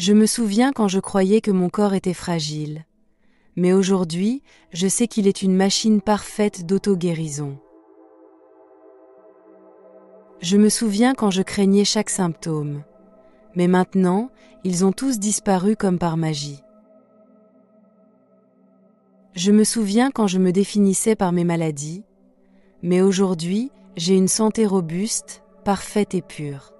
Je me souviens quand je croyais que mon corps était fragile. Mais aujourd'hui, je sais qu'il est une machine parfaite d'auto-guérison. Je me souviens quand je craignais chaque symptôme. Mais maintenant, ils ont tous disparu comme par magie. Je me souviens quand je me définissais par mes maladies. Mais aujourd'hui, j'ai une santé robuste, parfaite et pure.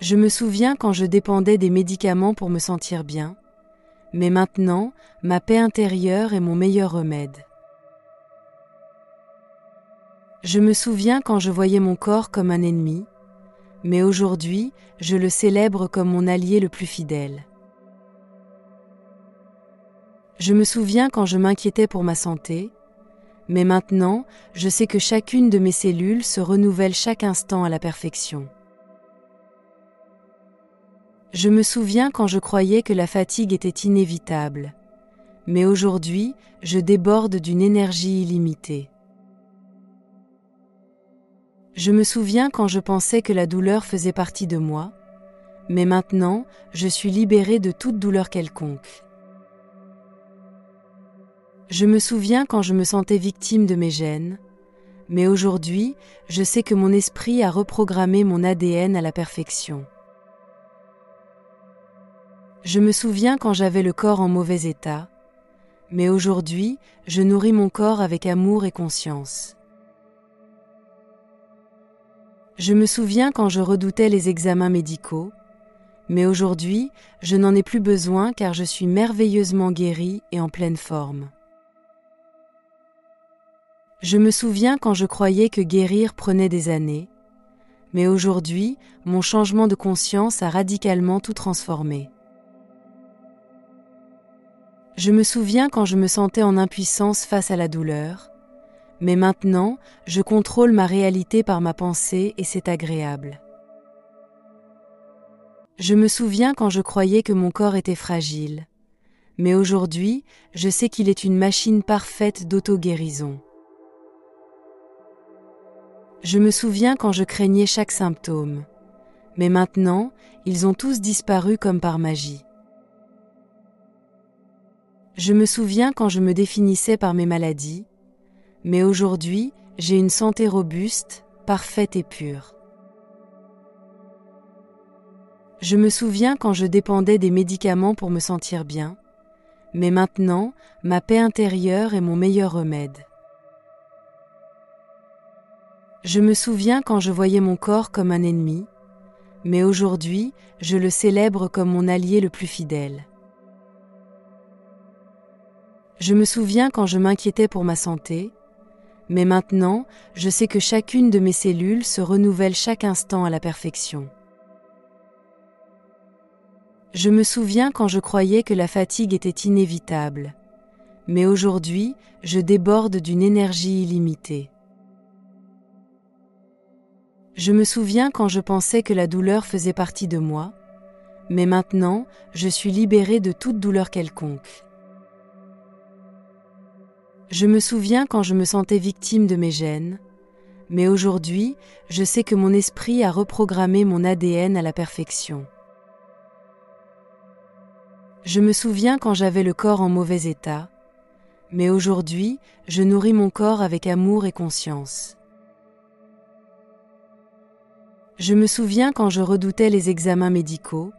Je me souviens quand je dépendais des médicaments pour me sentir bien. Mais maintenant, ma paix intérieure est mon meilleur remède. Je me souviens quand je voyais mon corps comme un ennemi. Mais aujourd'hui, je le célèbre comme mon allié le plus fidèle. Je me souviens quand je m'inquiétais pour ma santé. Mais maintenant, je sais que chacune de mes cellules se renouvelle chaque instant à la perfection. Je me souviens quand je croyais que la fatigue était inévitable. Mais aujourd'hui, je déborde d'une énergie illimitée. Je me souviens quand je pensais que la douleur faisait partie de moi. Mais maintenant, je suis libérée de toute douleur quelconque. Je me souviens quand je me sentais victime de mes gènes. Mais aujourd'hui, je sais que mon esprit a reprogrammé mon ADN à la perfection. Je me souviens quand j'avais le corps en mauvais état. Mais aujourd'hui, je nourris mon corps avec amour et conscience. Je me souviens quand je redoutais les examens médicaux. Mais aujourd'hui, je n'en ai plus besoin car je suis merveilleusement guérie et en pleine forme. Je me souviens quand je croyais que guérir prenait des années. Mais aujourd'hui, mon changement de conscience a radicalement tout transformé. Je me souviens quand je me sentais en impuissance face à la douleur. Mais maintenant, je contrôle ma réalité par ma pensée et c'est agréable. Je me souviens quand je croyais que mon corps était fragile. Mais aujourd'hui, je sais qu'il est une machine parfaite d'auto-guérison. Je me souviens quand je craignais chaque symptôme. Mais maintenant, ils ont tous disparu comme par magie. Je me souviens quand je me définissais par mes maladies. Mais aujourd'hui, j'ai une santé robuste, parfaite et pure. Je me souviens quand je dépendais des médicaments pour me sentir bien. Mais maintenant, ma paix intérieure est mon meilleur remède. Je me souviens quand je voyais mon corps comme un ennemi. Mais aujourd'hui, je le célèbre comme mon allié le plus fidèle. Je me souviens quand je m'inquiétais pour ma santé. Mais maintenant, je sais que chacune de mes cellules se renouvelle chaque instant à la perfection. Je me souviens quand je croyais que la fatigue était inévitable. Mais aujourd'hui, je déborde d'une énergie illimitée. Je me souviens quand je pensais que la douleur faisait partie de moi. Mais maintenant, je suis libérée de toute douleur quelconque. Je me souviens quand je me sentais victime de mes gènes. Mais aujourd'hui, je sais que mon esprit a reprogrammé mon ADN à la perfection. Je me souviens quand j'avais le corps en mauvais état. Mais aujourd'hui, je nourris mon corps avec amour et conscience. Je me souviens quand je redoutais les examens médicaux.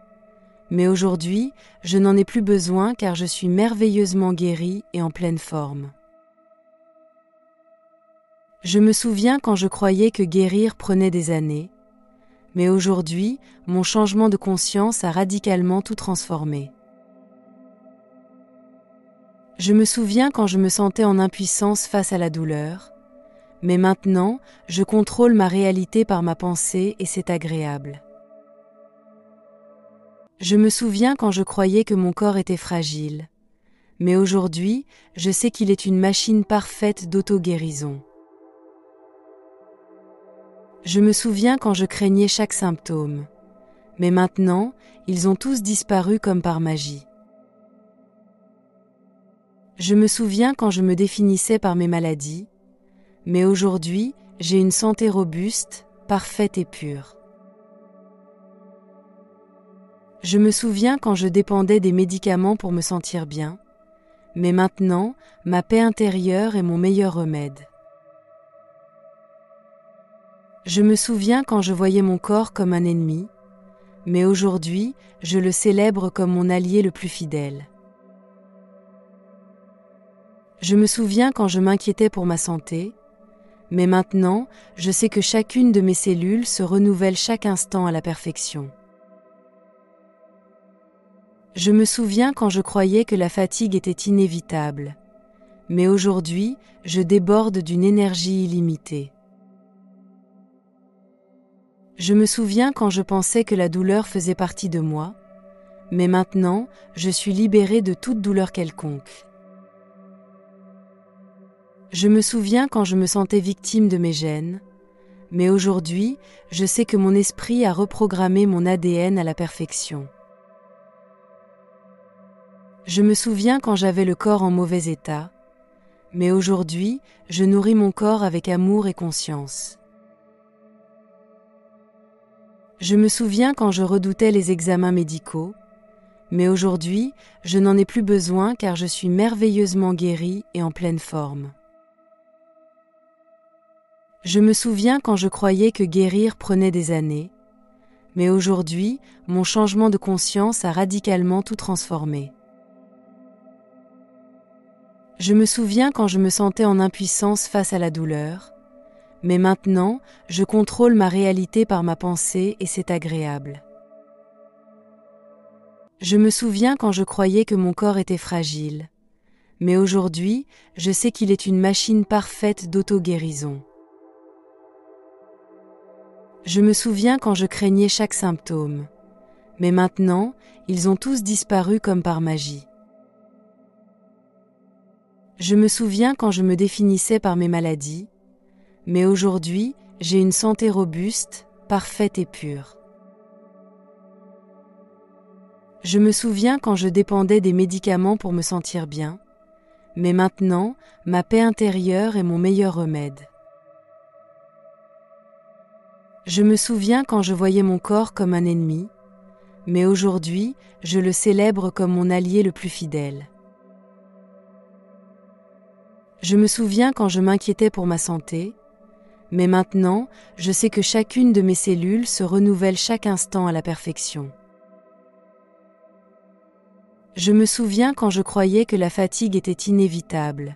Mais aujourd'hui, je n'en ai plus besoin car je suis merveilleusement guérie et en pleine forme. Je me souviens quand je croyais que guérir prenait des années. Mais aujourd'hui, mon changement de conscience a radicalement tout transformé. Je me souviens quand je me sentais en impuissance face à la douleur. Mais maintenant, je contrôle ma réalité par ma pensée et c'est agréable. Je me souviens quand je croyais que mon corps était fragile. Mais aujourd'hui, je sais qu'il est une machine parfaite d'auto-guérison. Je me souviens quand je craignais chaque symptôme. Mais maintenant, ils ont tous disparu comme par magie. Je me souviens quand je me définissais par mes maladies. Mais aujourd'hui, j'ai une santé robuste, parfaite et pure. Je me souviens quand je dépendais des médicaments pour me sentir bien, mais maintenant, ma paix intérieure est mon meilleur remède. Je me souviens quand je voyais mon corps comme un ennemi, mais aujourd'hui, je le célèbre comme mon allié le plus fidèle. Je me souviens quand je m'inquiétais pour ma santé, mais maintenant, je sais que chacune de mes cellules se renouvelle chaque instant à la perfection. Je me souviens quand je croyais que la fatigue était inévitable, mais aujourd'hui, je déborde d'une énergie illimitée. Je me souviens quand je pensais que la douleur faisait partie de moi, mais maintenant, je suis libérée de toute douleur quelconque. Je me souviens quand je me sentais victime de mes gènes, mais aujourd'hui, je sais que mon esprit a reprogrammé mon ADN à la perfection. Je me souviens quand j'avais le corps en mauvais état, mais aujourd'hui, je nourris mon corps avec amour et conscience. Je me souviens quand je redoutais les examens médicaux, mais aujourd'hui, je n'en ai plus besoin car je suis merveilleusement guérie et en pleine forme. Je me souviens quand je croyais que guérir prenait des années, mais aujourd'hui, mon changement de conscience a radicalement tout transformé. Je me souviens quand je me sentais en impuissance face à la douleur, mais maintenant, je contrôle ma réalité par ma pensée et c'est agréable. Je me souviens quand je croyais que mon corps était fragile, mais aujourd'hui, je sais qu'il est une machine parfaite d'auto-guérison. Je me souviens quand je craignais chaque symptôme, mais maintenant, ils ont tous disparu comme par magie. Je me souviens quand je me définissais par mes maladies, mais aujourd'hui, j'ai une santé robuste, parfaite et pure. Je me souviens quand je dépendais des médicaments pour me sentir bien, mais maintenant, ma paix intérieure est mon meilleur remède. Je me souviens quand je voyais mon corps comme un ennemi, mais aujourd'hui, je le célèbre comme mon allié le plus fidèle. Je me souviens quand je m'inquiétais pour ma santé, mais maintenant, je sais que chacune de mes cellules se renouvelle chaque instant à la perfection. Je me souviens quand je croyais que la fatigue était inévitable,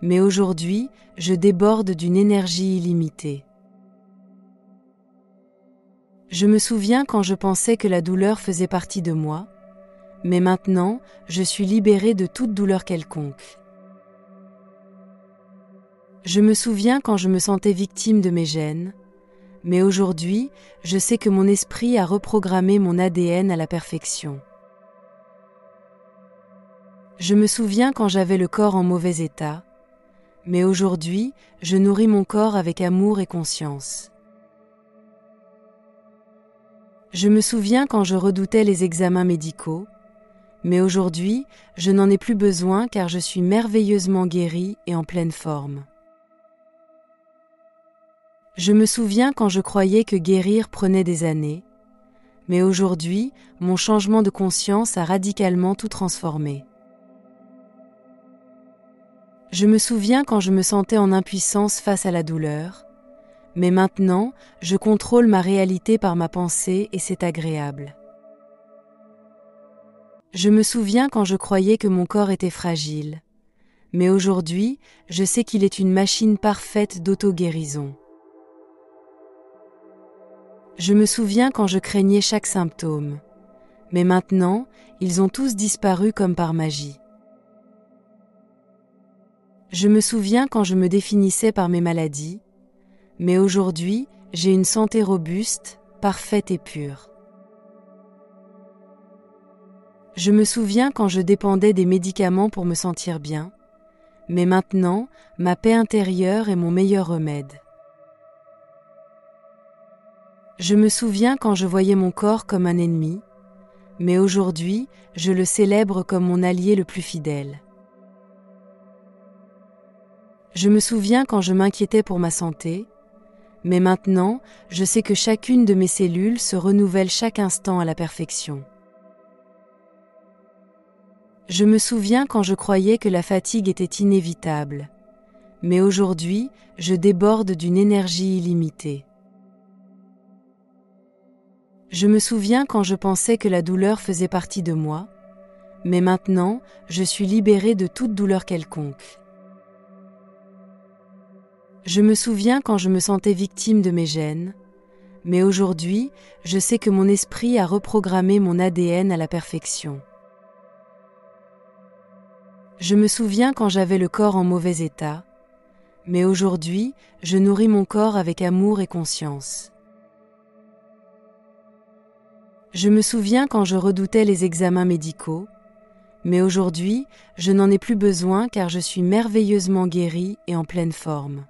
mais aujourd'hui, je déborde d'une énergie illimitée. Je me souviens quand je pensais que la douleur faisait partie de moi, mais maintenant, je suis libérée de toute douleur quelconque. Je me souviens quand je me sentais victime de mes gènes, mais aujourd'hui, je sais que mon esprit a reprogrammé mon ADN à la perfection. Je me souviens quand j'avais le corps en mauvais état, mais aujourd'hui, je nourris mon corps avec amour et conscience. Je me souviens quand je redoutais les examens médicaux, mais aujourd'hui, je n'en ai plus besoin car je suis merveilleusement guérie et en pleine forme. Je me souviens quand je croyais que guérir prenait des années, mais aujourd'hui, mon changement de conscience a radicalement tout transformé. Je me souviens quand je me sentais en impuissance face à la douleur, mais maintenant, je contrôle ma réalité par ma pensée et c'est agréable. Je me souviens quand je croyais que mon corps était fragile, mais aujourd'hui, je sais qu'il est une machine parfaite d'auto-guérison. Je me souviens quand je craignais chaque symptôme, mais maintenant, ils ont tous disparu comme par magie. Je me souviens quand je me définissais par mes maladies, mais aujourd'hui, j'ai une santé robuste, parfaite et pure. Je me souviens quand je dépendais des médicaments pour me sentir bien, mais maintenant, ma paix intérieure est mon meilleur remède. Je me souviens quand je voyais mon corps comme un ennemi, mais aujourd'hui, je le célèbre comme mon allié le plus fidèle. Je me souviens quand je m'inquiétais pour ma santé, mais maintenant, je sais que chacune de mes cellules se renouvelle chaque instant à la perfection. Je me souviens quand je croyais que la fatigue était inévitable, mais aujourd'hui, je déborde d'une énergie illimitée. Je me souviens quand je pensais que la douleur faisait partie de moi, mais maintenant, je suis libérée de toute douleur quelconque. Je me souviens quand je me sentais victime de mes gènes, mais aujourd'hui, je sais que mon esprit a reprogrammé mon ADN à la perfection. Je me souviens quand j'avais le corps en mauvais état, mais aujourd'hui, je nourris mon corps avec amour et conscience. Je me souviens quand je redoutais les examens médicaux, mais aujourd'hui, je n'en ai plus besoin car je suis merveilleusement guérie et en pleine forme.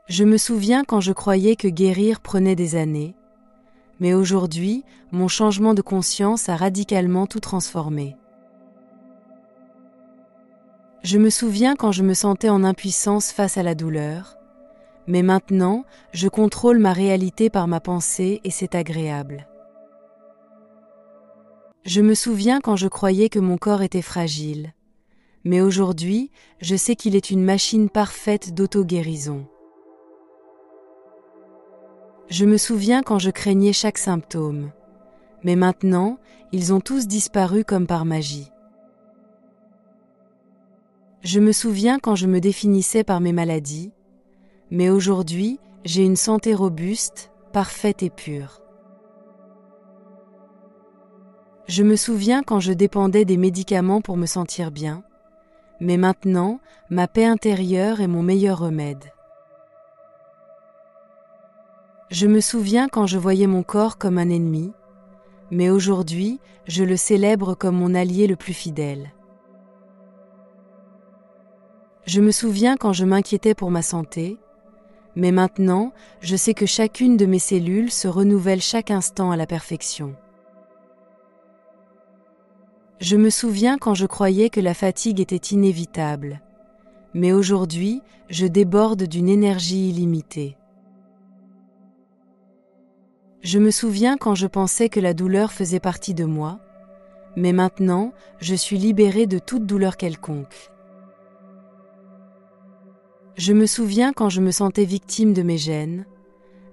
Je me souviens quand je croyais que guérir prenait des années, mais aujourd'hui, mon changement de conscience a radicalement tout transformé. Je me souviens quand je me sentais en impuissance face à la douleur, mais maintenant, je contrôle ma réalité par ma pensée et c'est agréable. Je me souviens quand je croyais que mon corps était fragile, mais aujourd'hui, je sais qu'il est une machine parfaite d'auto-guérison. Je me souviens quand je craignais chaque symptôme, mais maintenant, ils ont tous disparu comme par magie. Je me souviens quand je me définissais par mes maladies, mais aujourd'hui, j'ai une santé robuste, parfaite et pure. Je me souviens quand je dépendais des médicaments pour me sentir bien, mais maintenant, ma paix intérieure est mon meilleur remède. Je me souviens quand je voyais mon corps comme un ennemi, mais aujourd'hui, je le célèbre comme mon allié le plus fidèle. Je me souviens quand je m'inquiétais pour ma santé, mais maintenant, je sais que chacune de mes cellules se renouvelle chaque instant à la perfection. Je me souviens quand je croyais que la fatigue était inévitable, mais aujourd'hui, je déborde d'une énergie illimitée. Je me souviens quand je pensais que la douleur faisait partie de moi, mais maintenant, je suis libérée de toute douleur quelconque. Je me souviens quand je me sentais victime de mes gènes,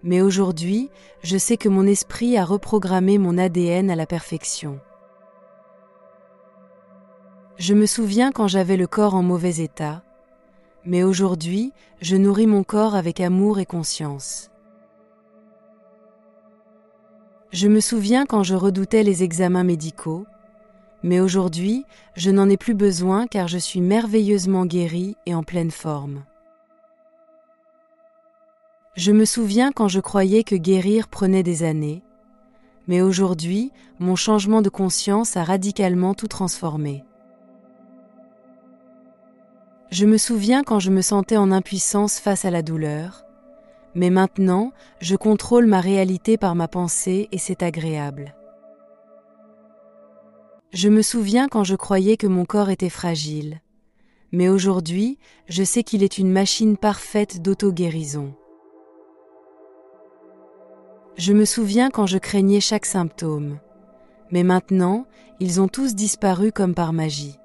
mais aujourd'hui, je sais que mon esprit a reprogrammé mon ADN à la perfection. Je me souviens quand j'avais le corps en mauvais état, mais aujourd'hui, je nourris mon corps avec amour et conscience. Je me souviens quand je redoutais les examens médicaux, mais aujourd'hui, je n'en ai plus besoin car je suis merveilleusement guérie et en pleine forme. Je me souviens quand je croyais que guérir prenait des années, mais aujourd'hui, mon changement de conscience a radicalement tout transformé. Je me souviens quand je me sentais en impuissance face à la douleur, mais maintenant, je contrôle ma réalité par ma pensée et c'est agréable. Je me souviens quand je croyais que mon corps était fragile, mais aujourd'hui, je sais qu'il est une machine parfaite d'auto-guérison. Je me souviens quand je craignais chaque symptôme, mais maintenant, ils ont tous disparu comme par magie.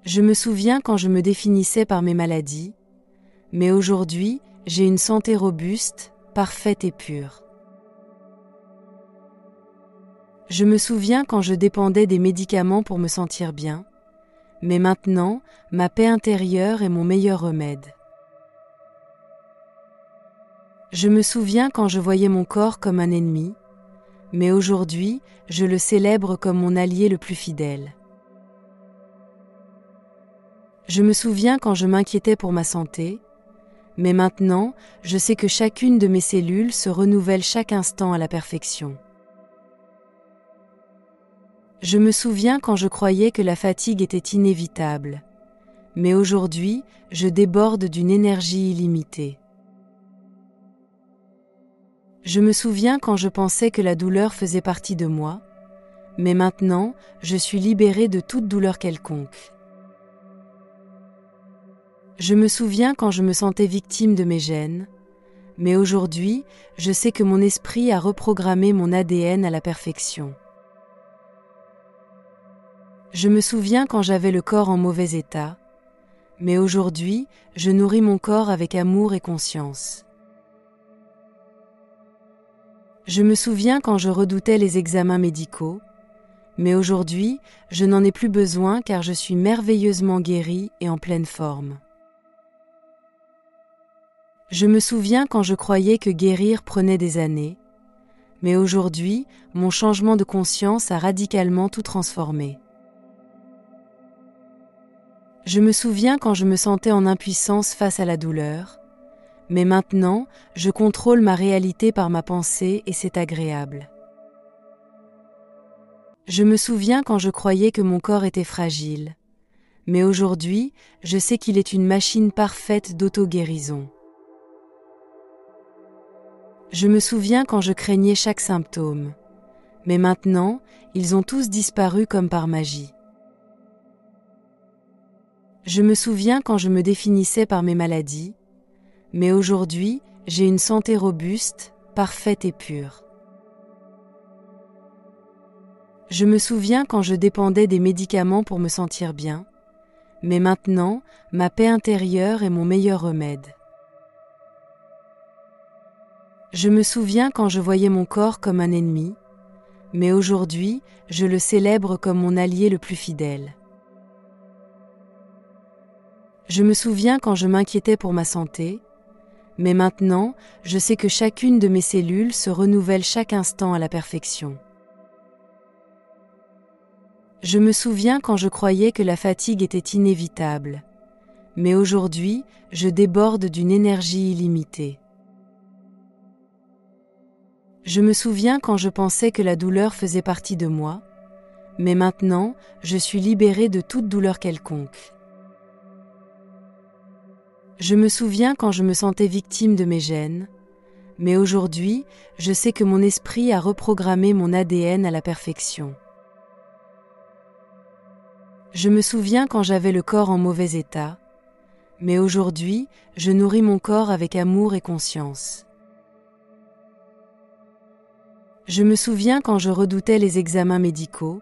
Je me souviens quand je me définissais par mes maladies, mais aujourd'hui, j'ai une santé robuste, parfaite et pure. Je me souviens quand je dépendais des médicaments pour me sentir bien, mais maintenant, ma paix intérieure est mon meilleur remède. Je me souviens quand je voyais mon corps comme un ennemi, mais aujourd'hui, je le célèbre comme mon allié le plus fidèle. Je me souviens quand je m'inquiétais pour ma santé, mais maintenant, je sais que chacune de mes cellules se renouvelle chaque instant à la perfection. Je me souviens quand je croyais que la fatigue était inévitable, mais aujourd'hui, je déborde d'une énergie illimitée. Je me souviens quand je pensais que la douleur faisait partie de moi, mais maintenant, je suis libérée de toute douleur quelconque. Je me souviens quand je me sentais victime de mes gènes, mais aujourd'hui, je sais que mon esprit a reprogrammé mon ADN à la perfection. Je me souviens quand j'avais le corps en mauvais état, mais aujourd'hui, je nourris mon corps avec amour et conscience. Je me souviens quand je redoutais les examens médicaux, mais aujourd'hui, je n'en ai plus besoin car je suis merveilleusement guérie et en pleine forme. Je me souviens quand je croyais que guérir prenait des années, mais aujourd'hui, mon changement de conscience a radicalement tout transformé. Je me souviens quand je me sentais en impuissance face à la douleur, mais maintenant, je contrôle ma réalité par ma pensée et c'est agréable. Je me souviens quand je croyais que mon corps était fragile, mais aujourd'hui, je sais qu'il est une machine parfaite d'auto-guérison. Je me souviens quand je craignais chaque symptôme, mais maintenant, ils ont tous disparu comme par magie. Je me souviens quand je me définissais par mes maladies, mais aujourd'hui, j'ai une santé robuste, parfaite et pure. Je me souviens quand je dépendais des médicaments pour me sentir bien, mais maintenant, ma paix intérieure est mon meilleur remède. Je me souviens quand je voyais mon corps comme un ennemi, mais aujourd'hui, je le célèbre comme mon allié le plus fidèle. Je me souviens quand je m'inquiétais pour ma santé, mais maintenant, je sais que chacune de mes cellules se renouvelle chaque instant à la perfection. Je me souviens quand je croyais que la fatigue était inévitable, mais aujourd'hui, je déborde d'une énergie illimitée. Je me souviens quand je pensais que la douleur faisait partie de moi, mais maintenant, je suis libérée de toute douleur quelconque. Je me souviens quand je me sentais victime de mes gènes, mais aujourd'hui, je sais que mon esprit a reprogrammé mon ADN à la perfection. Je me souviens quand j'avais le corps en mauvais état, mais aujourd'hui, je nourris mon corps avec amour et conscience. Je me souviens quand je redoutais les examens médicaux,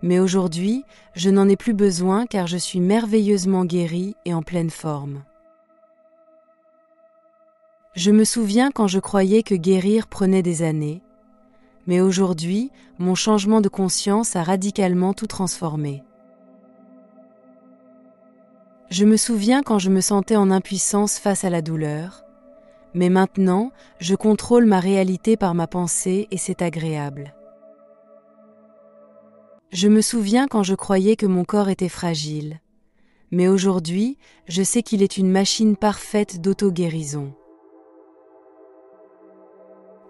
mais aujourd'hui, je n'en ai plus besoin car je suis merveilleusement guérie et en pleine forme. Je me souviens quand je croyais que guérir prenait des années, mais aujourd'hui, mon changement de conscience a radicalement tout transformé. Je me souviens quand je me sentais en impuissance face à la douleur, mais maintenant, je contrôle ma réalité par ma pensée et c'est agréable. Je me souviens quand je croyais que mon corps était fragile, mais aujourd'hui, je sais qu'il est une machine parfaite d'auto-guérison.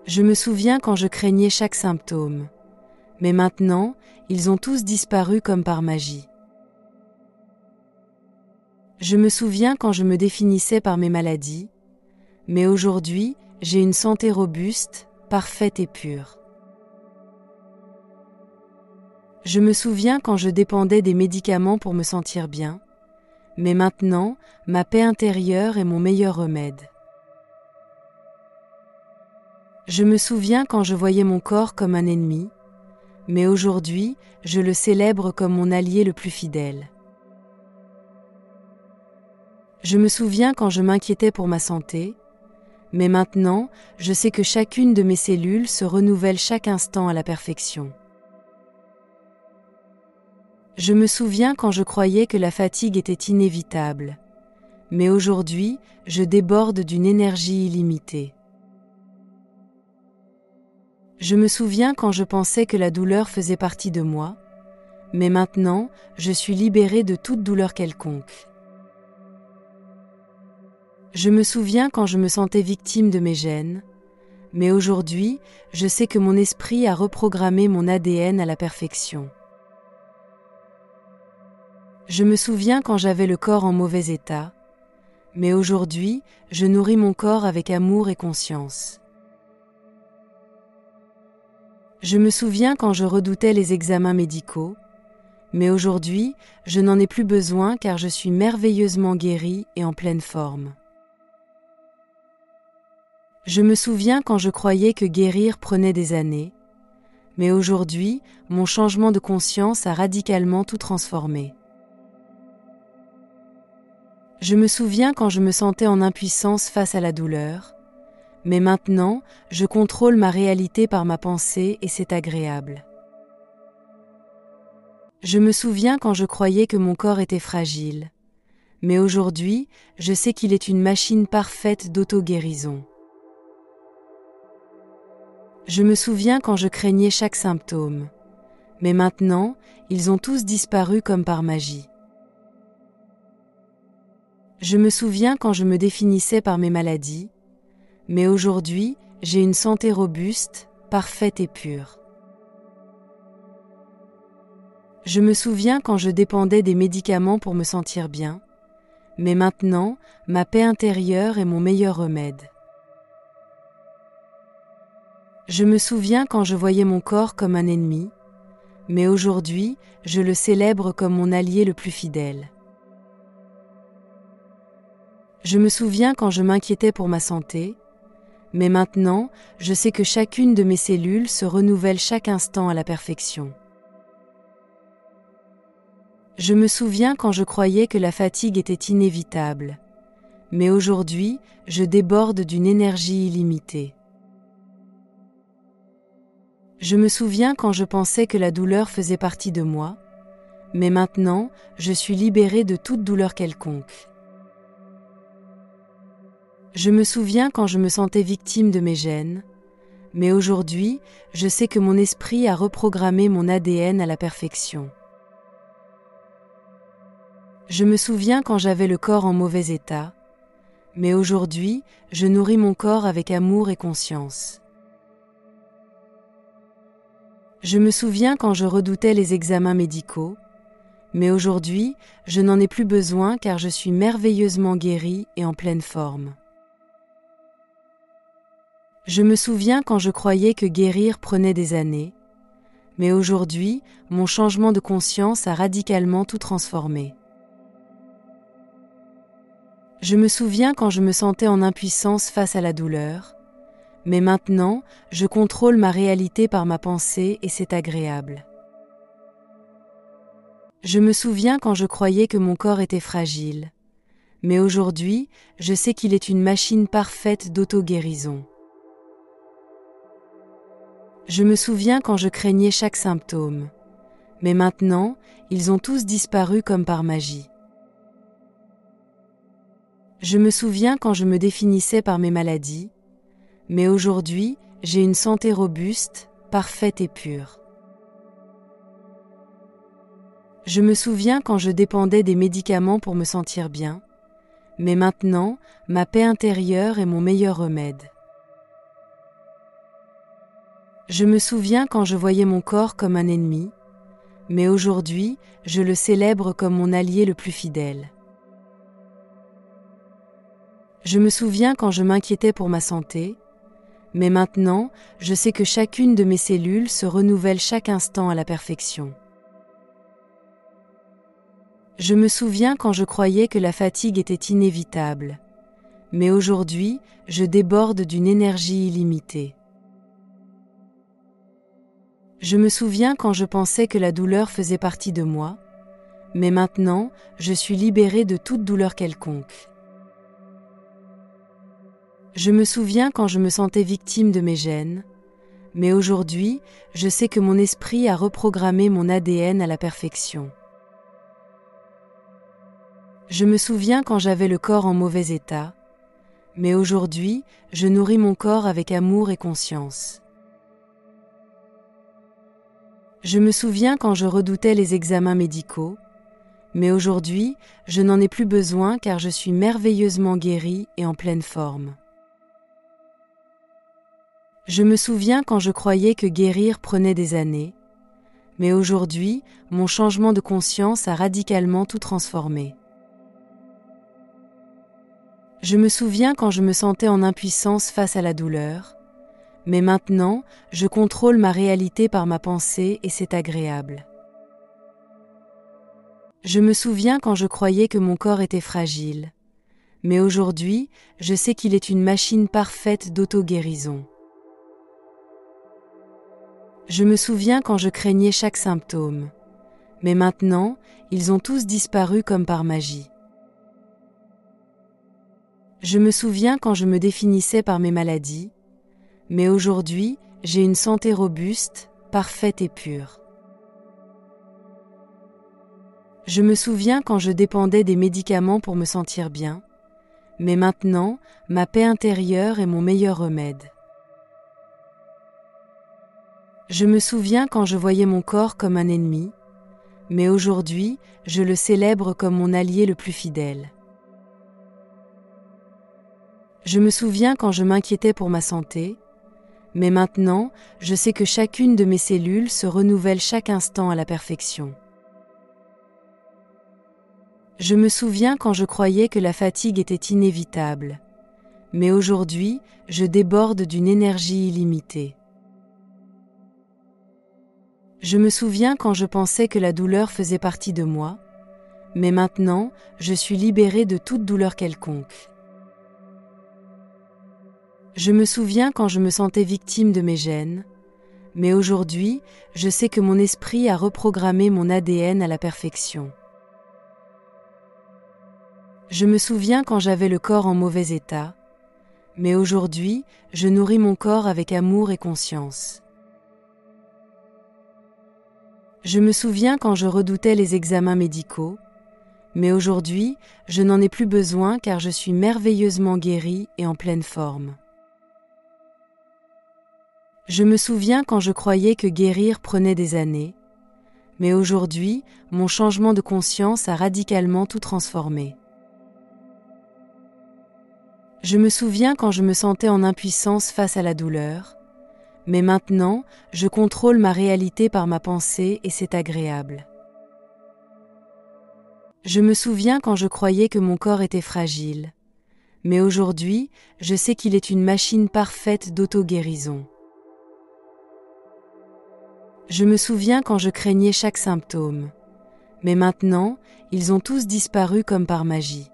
Je me souviens quand je craignais chaque symptôme, mais maintenant, ils ont tous disparu comme par magie. Je me souviens quand je me définissais par mes maladies, mais aujourd'hui, j'ai une santé robuste, parfaite et pure. Je me souviens quand je dépendais des médicaments pour me sentir bien, mais maintenant, ma paix intérieure est mon meilleur remède. Je me souviens quand je voyais mon corps comme un ennemi, mais aujourd'hui, je le célèbre comme mon allié le plus fidèle. Je me souviens quand je m'inquiétais pour ma santé, mais maintenant, je sais que chacune de mes cellules se renouvelle chaque instant à la perfection. Je me souviens quand je croyais que la fatigue était inévitable, mais aujourd'hui, je déborde d'une énergie illimitée. Je me souviens quand je pensais que la douleur faisait partie de moi, mais maintenant, je suis libérée de toute douleur quelconque. Je me souviens quand je me sentais victime de mes gènes, mais aujourd'hui, je sais que mon esprit a reprogrammé mon ADN à la perfection. Je me souviens quand j'avais le corps en mauvais état, mais aujourd'hui, je nourris mon corps avec amour et conscience. Je me souviens quand je redoutais les examens médicaux, mais aujourd'hui, je n'en ai plus besoin car je suis merveilleusement guérie et en pleine forme. Je me souviens quand je croyais que guérir prenait des années, Mais aujourd'hui, mon changement de conscience a radicalement tout transformé. Je me souviens quand je me sentais en impuissance face à la douleur, mais maintenant, je contrôle ma réalité par ma pensée et c'est agréable. Je me souviens quand je croyais que mon corps était fragile, mais aujourd'hui, je sais qu'il est une machine parfaite d'auto-guérison. Je me souviens quand je craignais chaque symptôme, mais maintenant, ils ont tous disparu comme par magie. Je me souviens quand je me définissais par mes maladies, mais aujourd'hui, j'ai une santé robuste, parfaite et pure. Je me souviens quand je dépendais des médicaments pour me sentir bien, mais maintenant, ma paix intérieure est mon meilleur remède. Je me souviens quand je voyais mon corps comme un ennemi, mais aujourd'hui, je le célèbre comme mon allié le plus fidèle. Je me souviens quand je m'inquiétais pour ma santé, mais maintenant, je sais que chacune de mes cellules se renouvelle chaque instant à la perfection. Je me souviens quand je croyais que la fatigue était inévitable, mais aujourd'hui, je déborde d'une énergie illimitée. Je me souviens quand je pensais que la douleur faisait partie de moi, mais maintenant, je suis libérée de toute douleur quelconque. Je me souviens quand je me sentais victime de mes gènes, mais aujourd'hui, je sais que mon esprit a reprogrammé mon ADN à la perfection. Je me souviens quand j'avais le corps en mauvais état, mais aujourd'hui, je nourris mon corps avec amour et conscience. Je me souviens quand je redoutais les examens médicaux, mais aujourd'hui, je n'en ai plus besoin car je suis merveilleusement guérie et en pleine forme. Je me souviens quand je croyais que guérir prenait des années, mais aujourd'hui, mon changement de conscience a radicalement tout transformé. Je me souviens quand je me sentais en impuissance face à la douleur, mais maintenant, je contrôle ma réalité par ma pensée et c'est agréable. Je me souviens quand je croyais que mon corps était fragile, mais aujourd'hui, je sais qu'il est une machine parfaite d'auto-guérison. Je me souviens quand je craignais chaque symptôme, mais maintenant, ils ont tous disparu comme par magie. Je me souviens quand je me définissais par mes maladies, mais aujourd'hui, j'ai une santé robuste, parfaite et pure. Je me souviens quand je dépendais des médicaments pour me sentir bien, mais maintenant, ma paix intérieure est mon meilleur remède. Je me souviens quand je voyais mon corps comme un ennemi, mais aujourd'hui, je le célèbre comme mon allié le plus fidèle. Je me souviens quand je m'inquiétais pour ma santé, mais maintenant, je sais que chacune de mes cellules se renouvelle chaque instant à la perfection. Je me souviens quand je croyais que la fatigue était inévitable, mais aujourd'hui, je déborde d'une énergie illimitée. Je me souviens quand je pensais que la douleur faisait partie de moi, mais maintenant, je suis libérée de toute douleur quelconque. Je me souviens quand je me sentais victime de mes gènes, mais aujourd'hui, je sais que mon esprit a reprogrammé mon ADN à la perfection. Je me souviens quand j'avais le corps en mauvais état, mais aujourd'hui, je nourris mon corps avec amour et conscience. Je me souviens quand je redoutais les examens médicaux, mais aujourd'hui, je n'en ai plus besoin car je suis merveilleusement guérie et en pleine forme. Je me souviens quand je croyais que guérir prenait des années, mais aujourd'hui, mon changement de conscience a radicalement tout transformé. Je me souviens quand je me sentais en impuissance face à la douleur, mais maintenant, je contrôle ma réalité par ma pensée et c'est agréable. Je me souviens quand je croyais que mon corps était fragile, mais aujourd'hui, je sais qu'il est une machine parfaite d'auto-guérison. Je me souviens quand je craignais chaque symptôme, mais maintenant, ils ont tous disparu comme par magie. Je me souviens quand je me définissais par mes maladies, mais aujourd'hui, j'ai une santé robuste, parfaite et pure. Je me souviens quand je dépendais des médicaments pour me sentir bien, mais maintenant, ma paix intérieure est mon meilleur remède. Je me souviens quand je voyais mon corps comme un ennemi, mais aujourd'hui, je le célèbre comme mon allié le plus fidèle. Je me souviens quand je m'inquiétais pour ma santé, mais maintenant, je sais que chacune de mes cellules se renouvelle chaque instant à la perfection. Je me souviens quand je croyais que la fatigue était inévitable, mais aujourd'hui, je déborde d'une énergie illimitée. Je me souviens quand je pensais que la douleur faisait partie de moi, mais maintenant, je suis libérée de toute douleur quelconque. Je me souviens quand je me sentais victime de mes gènes, mais aujourd'hui, je sais que mon esprit a reprogrammé mon ADN à la perfection. Je me souviens quand j'avais le corps en mauvais état, mais aujourd'hui, je nourris mon corps avec amour et conscience. Je me souviens quand je redoutais les examens médicaux, mais aujourd'hui, je n'en ai plus besoin car je suis merveilleusement guérie et en pleine forme. Je me souviens quand je croyais que guérir prenait des années, mais aujourd'hui, mon changement de conscience a radicalement tout transformé. Je me souviens quand je me sentais en impuissance face à la douleur, mais maintenant, je contrôle ma réalité par ma pensée et c'est agréable. Je me souviens quand je croyais que mon corps était fragile, mais aujourd'hui, je sais qu'il est une machine parfaite d'auto-guérison. Je me souviens quand je craignais chaque symptôme, mais maintenant, ils ont tous disparu comme par magie.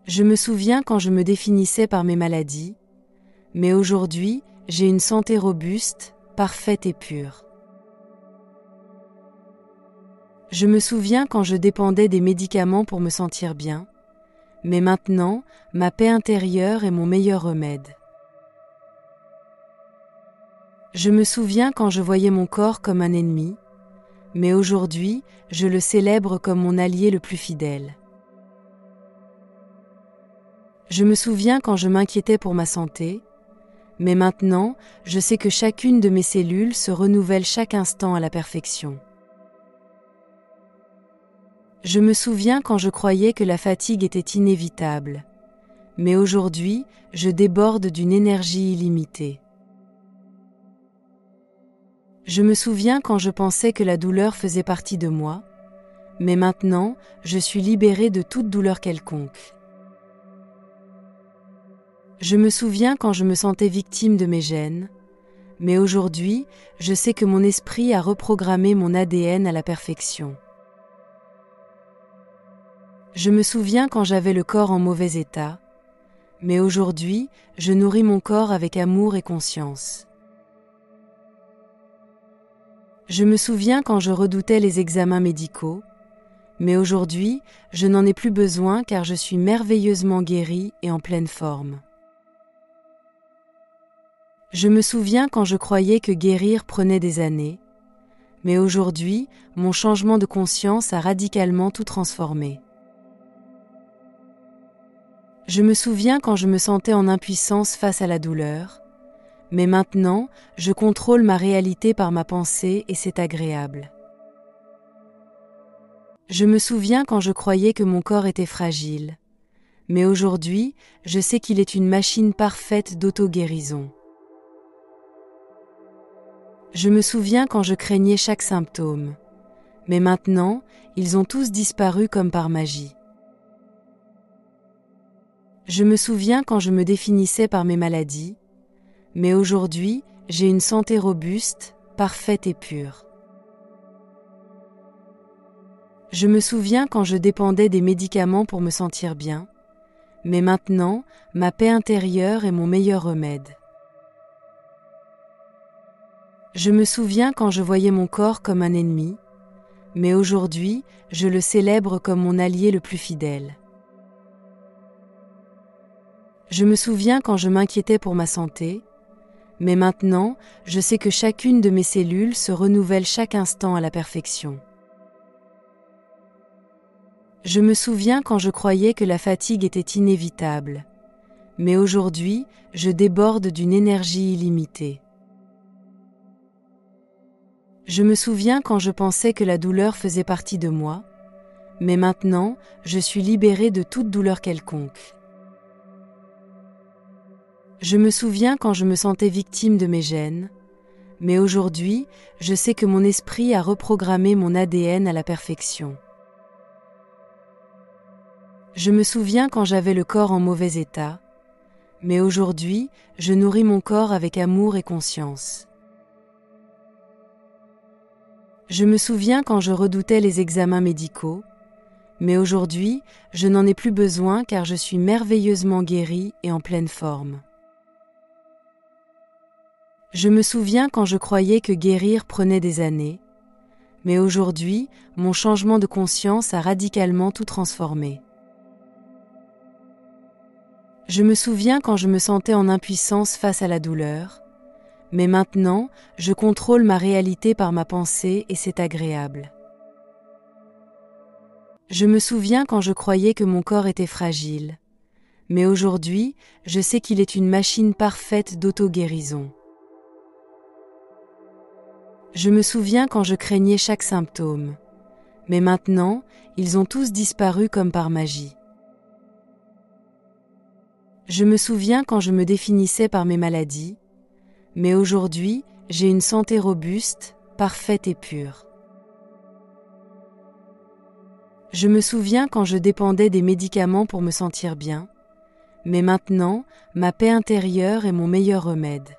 Je me souviens quand je me définissais par mes maladies, mais aujourd'hui, j'ai une santé robuste, parfaite et pure. Je me souviens quand je dépendais des médicaments pour me sentir bien, mais maintenant, ma paix intérieure est mon meilleur remède. Je me souviens quand je voyais mon corps comme un ennemi, mais aujourd'hui, je le célèbre comme mon allié le plus fidèle. Je me souviens quand je m'inquiétais pour ma santé, mais maintenant, je sais que chacune de mes cellules se renouvelle chaque instant à la perfection. Je me souviens quand je croyais que la fatigue était inévitable, mais aujourd'hui, je déborde d'une énergie illimitée. Je me souviens quand je pensais que la douleur faisait partie de moi, mais maintenant, je suis libérée de toute douleur quelconque. Je me souviens quand je me sentais victime de mes gènes, mais aujourd'hui, je sais que mon esprit a reprogrammé mon ADN à la perfection. Je me souviens quand j'avais le corps en mauvais état, mais aujourd'hui, je nourris mon corps avec amour et conscience. Je me souviens quand je redoutais les examens médicaux, mais aujourd'hui, je n'en ai plus besoin car je suis merveilleusement guérie et en pleine forme. Je me souviens quand je croyais que guérir prenait des années, mais aujourd'hui, mon changement de conscience a radicalement tout transformé. Je me souviens quand je me sentais en impuissance face à la douleur, mais maintenant, je contrôle ma réalité par ma pensée et c'est agréable. Je me souviens quand je croyais que mon corps était fragile, mais aujourd'hui, je sais qu'il est une machine parfaite d'auto-guérison. Je me souviens quand je craignais chaque symptôme, mais maintenant, ils ont tous disparu comme par magie. Je me souviens quand je me définissais par mes maladies, mais aujourd'hui, j'ai une santé robuste, parfaite et pure. Je me souviens quand je dépendais des médicaments pour me sentir bien, mais maintenant, ma paix intérieure est mon meilleur remède. Je me souviens quand je voyais mon corps comme un ennemi, mais aujourd'hui, je le célèbre comme mon allié le plus fidèle. Je me souviens quand je m'inquiétais pour ma santé, mais maintenant, je sais que chacune de mes cellules se renouvelle chaque instant à la perfection. Je me souviens quand je croyais que la fatigue était inévitable, mais aujourd'hui, je déborde d'une énergie illimitée. Je me souviens quand je pensais que la douleur faisait partie de moi, mais maintenant, je suis libérée de toute douleur quelconque. Je me souviens quand je me sentais victime de mes gènes, mais aujourd'hui, je sais que mon esprit a reprogrammé mon ADN à la perfection. Je me souviens quand j'avais le corps en mauvais état, mais aujourd'hui, je nourris mon corps avec amour et conscience. Je me souviens quand je redoutais les examens médicaux, mais aujourd'hui, je n'en ai plus besoin car je suis merveilleusement guérie et en pleine forme. Je me souviens quand je croyais que guérir prenait des années, mais aujourd'hui, mon changement de conscience a radicalement tout transformé. Je me souviens quand je me sentais en impuissance face à la douleur, mais maintenant, je contrôle ma réalité par ma pensée et c'est agréable. Je me souviens quand je croyais que mon corps était fragile, mais aujourd'hui, je sais qu'il est une machine parfaite d'auto-guérison. Je me souviens quand je craignais chaque symptôme, mais maintenant, ils ont tous disparu comme par magie. Je me souviens quand je me définissais par mes maladies, mais aujourd'hui, j'ai une santé robuste, parfaite et pure. Je me souviens quand je dépendais des médicaments pour me sentir bien, mais maintenant, ma paix intérieure est mon meilleur remède.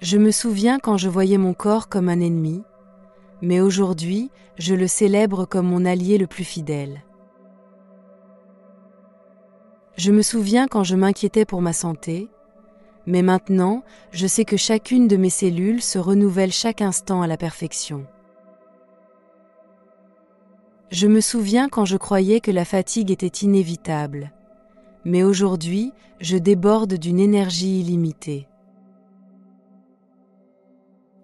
Je me souviens quand je voyais mon corps comme un ennemi, mais aujourd'hui, je le célèbre comme mon allié le plus fidèle. Je me souviens quand je m'inquiétais pour ma santé, mais maintenant, je sais que chacune de mes cellules se renouvelle chaque instant à la perfection. Je me souviens quand je croyais que la fatigue était inévitable, mais aujourd'hui, je déborde d'une énergie illimitée.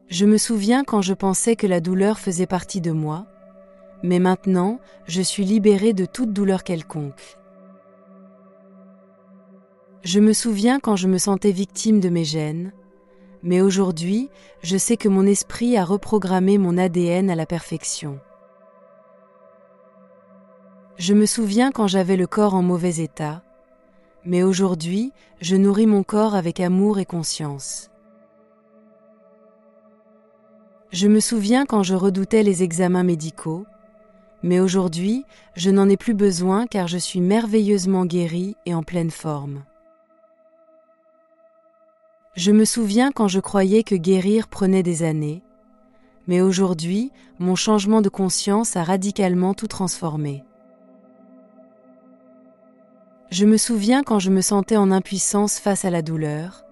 Je me souviens quand je pensais que la douleur faisait partie de moi, mais maintenant, je suis libérée de toute douleur quelconque. Je me souviens quand je me sentais victime de mes gènes, mais aujourd'hui, je sais que mon esprit a reprogrammé mon ADN à la perfection. Je me souviens quand j'avais le corps en mauvais état, mais aujourd'hui, je nourris mon corps avec amour et conscience. Je me souviens quand je redoutais les examens médicaux, mais aujourd'hui, je n'en ai plus besoin car je suis merveilleusement guérie et en pleine forme. Je me souviens quand je croyais que guérir prenait des années, mais aujourd'hui, mon changement de conscience a radicalement tout transformé. Je me souviens quand je me sentais en impuissance face à la douleur,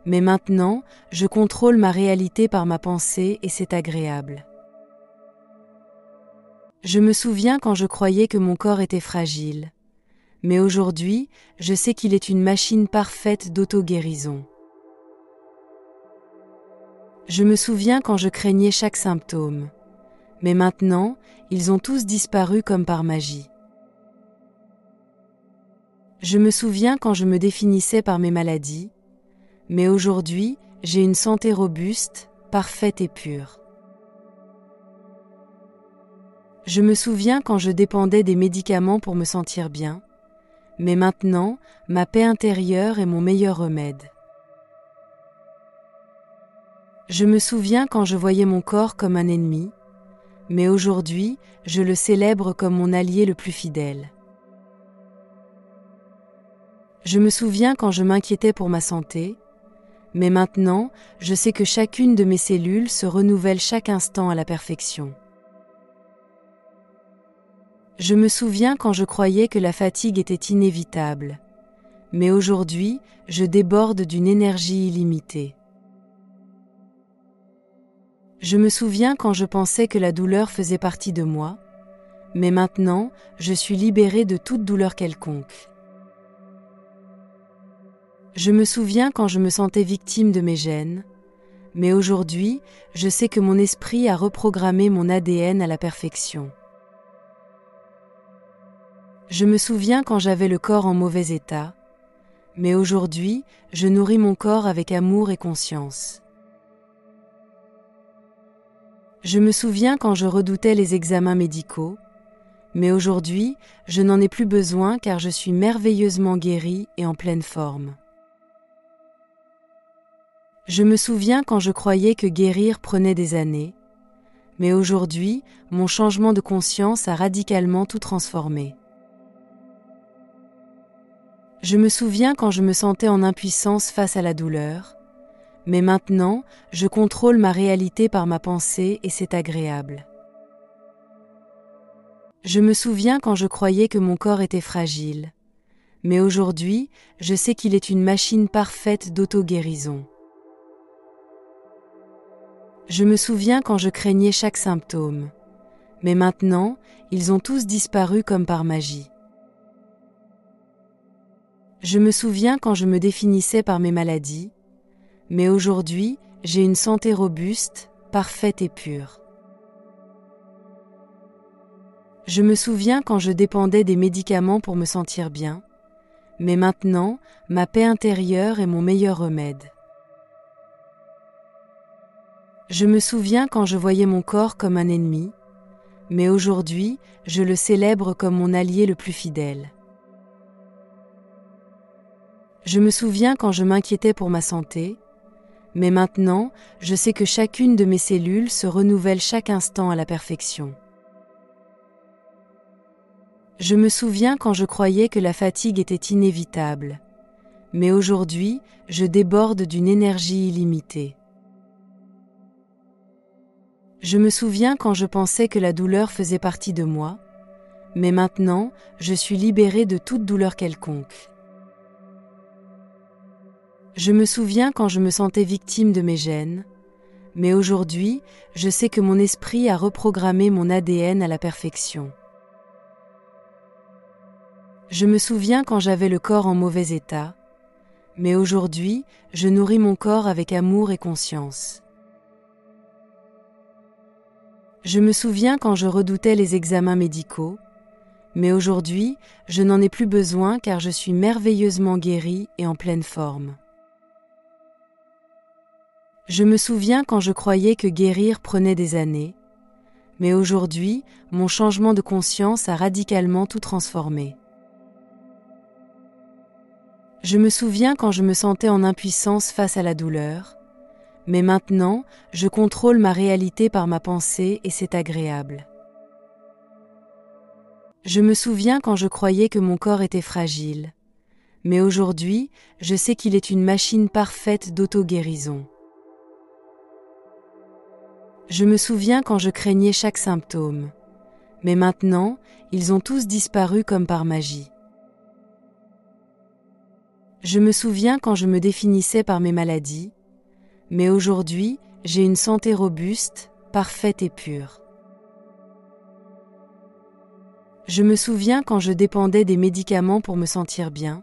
mais maintenant, je contrôle ma réalité par ma pensée et c'est agréable. Je me souviens quand je croyais que mon corps était fragile, mais aujourd'hui, je sais qu'il est une machine parfaite d'auto-guérison. Je me souviens quand je craignais chaque symptôme, mais maintenant, ils ont tous disparu comme par magie. Je me souviens quand je me définissais par mes maladies, mais aujourd'hui, j'ai une santé robuste, parfaite et pure. Je me souviens quand je dépendais des médicaments pour me sentir bien, mais maintenant, ma paix intérieure est mon meilleur remède. Je me souviens quand je voyais mon corps comme un ennemi, mais aujourd'hui, je le célèbre comme mon allié le plus fidèle. Je me souviens quand je m'inquiétais pour ma santé, mais maintenant, je sais que chacune de mes cellules se renouvelle chaque instant à la perfection. Je me souviens quand je croyais que la fatigue était inévitable, mais aujourd'hui, je déborde d'une énergie illimitée. Je me souviens quand je pensais que la douleur faisait partie de moi, mais maintenant, je suis libérée de toute douleur quelconque. Je me souviens quand je me sentais victime de mes gènes, mais aujourd'hui, je sais que mon esprit a reprogrammé mon ADN à la perfection. Je me souviens quand j'avais le corps en mauvais état, mais aujourd'hui, je nourris mon corps avec amour et conscience. Je me souviens quand je redoutais les examens médicaux, mais aujourd'hui, je n'en ai plus besoin car je suis merveilleusement guérie et en pleine forme. Je me souviens quand je croyais que guérir prenait des années, mais aujourd'hui, mon changement de conscience a radicalement tout transformé. Je me souviens quand je me sentais en impuissance face à la douleur, mais maintenant, je contrôle ma réalité par ma pensée et c'est agréable. Je me souviens quand je croyais que mon corps était fragile, mais aujourd'hui, je sais qu'il est une machine parfaite d'auto-guérison. Je me souviens quand je craignais chaque symptôme, mais maintenant, ils ont tous disparu comme par magie. Je me souviens quand je me définissais par mes maladies, mais aujourd'hui, j'ai une santé robuste, parfaite et pure. Je me souviens quand je dépendais des médicaments pour me sentir bien, mais maintenant, ma paix intérieure est mon meilleur remède. Je me souviens quand je voyais mon corps comme un ennemi, mais aujourd'hui, je le célèbre comme mon allié le plus fidèle. Je me souviens quand je m'inquiétais pour ma santé, mais maintenant, je sais que chacune de mes cellules se renouvelle chaque instant à la perfection. Je me souviens quand je croyais que la fatigue était inévitable, mais aujourd'hui, je déborde d'une énergie illimitée. Je me souviens quand je pensais que la douleur faisait partie de moi, mais maintenant, je suis libérée de toute douleur quelconque. Je me souviens quand je me sentais victime de mes gènes, mais aujourd'hui, je sais que mon esprit a reprogrammé mon ADN à la perfection. Je me souviens quand j'avais le corps en mauvais état, mais aujourd'hui, je nourris mon corps avec amour et conscience. Je me souviens quand je redoutais les examens médicaux, mais aujourd'hui, je n'en ai plus besoin car je suis merveilleusement guérie et en pleine forme. Je me souviens quand je croyais que guérir prenait des années, mais aujourd'hui, mon changement de conscience a radicalement tout transformé. Je me souviens quand je me sentais en impuissance face à la douleur, mais maintenant, je contrôle ma réalité par ma pensée et c'est agréable. Je me souviens quand je croyais que mon corps était fragile, mais aujourd'hui, je sais qu'il est une machine parfaite d'auto-guérison. Je me souviens quand je craignais chaque symptôme, mais maintenant, ils ont tous disparu comme par magie. Je me souviens quand je me définissais par mes maladies, mais aujourd'hui, j'ai une santé robuste, parfaite et pure. Je me souviens quand je dépendais des médicaments pour me sentir bien,